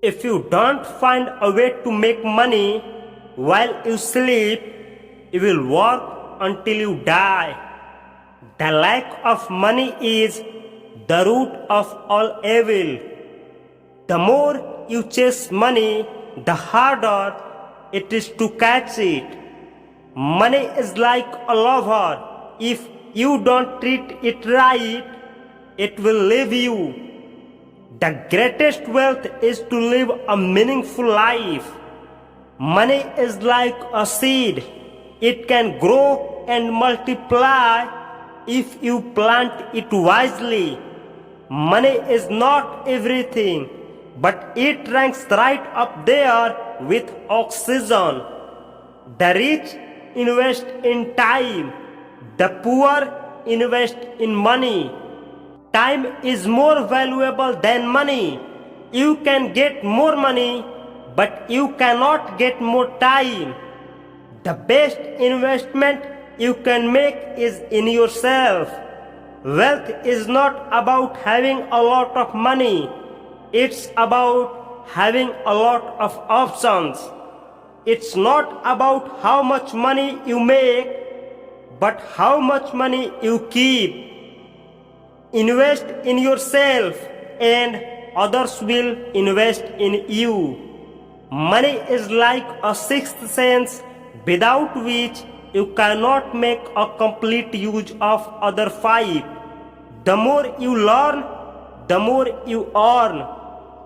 If you don't find a way to make money while you sleep, you will work until you die. The lack of money is the root of all evil. The more you chase money, the harder it is to catch it. Money is like a lover. If you don't treat it right, it will leave you. The greatest wealth is to live a meaningful life. Money is like a seed. It can grow and multiply if you plant it wisely. Money is not everything, but it ranks right up there with oxygen. The rich invest in time. The poor invest in money. Time is more valuable than money. You can get more money, but you cannot get more time. The best investment you can make is in yourself. Wealth is not about having a lot of money. It's about having a lot of options. It's not about how much money you make, but how much money you keep. Invest in yourself and others will invest in you. Money is like a sixth sense without which you cannot make a complete use of other five. The more you learn, the more you earn.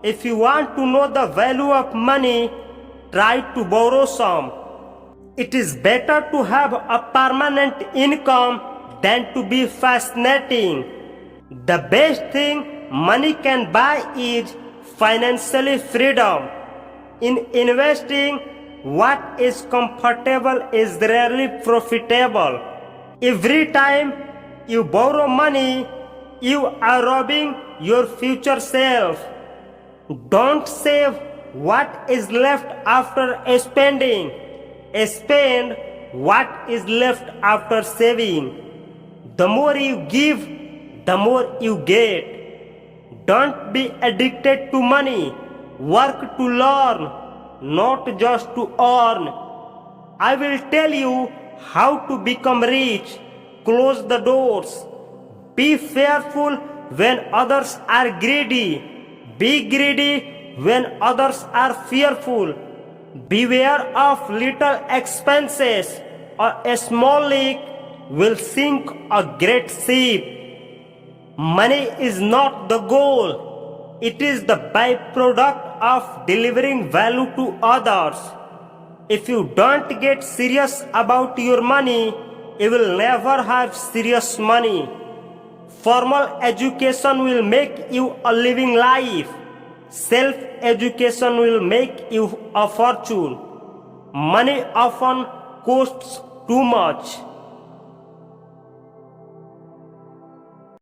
If you want to know the value of money, try to borrow some. It is better to have a permanent income than to be fascinating. The best thing money can buy is financially freedom. In investing, what is comfortable is rarely profitable. Every time you borrow money, you are robbing your future self. Don't save what is left after spending. Spend what is left after saving. The more you give, the more you get. Don't be addicted to money. Work to learn, not just to earn. I will tell you how to become rich. Close the doors. Be fearful when others are greedy. Be greedy when others are fearful. Beware of little expenses. A small leak will sink a great ship. Money is not the goal. It is the byproduct of delivering value to others. If you don't get serious about your money, you will never have serious money. Formal education will make you a living life. Self-education will make you a fortune. Money often costs too much.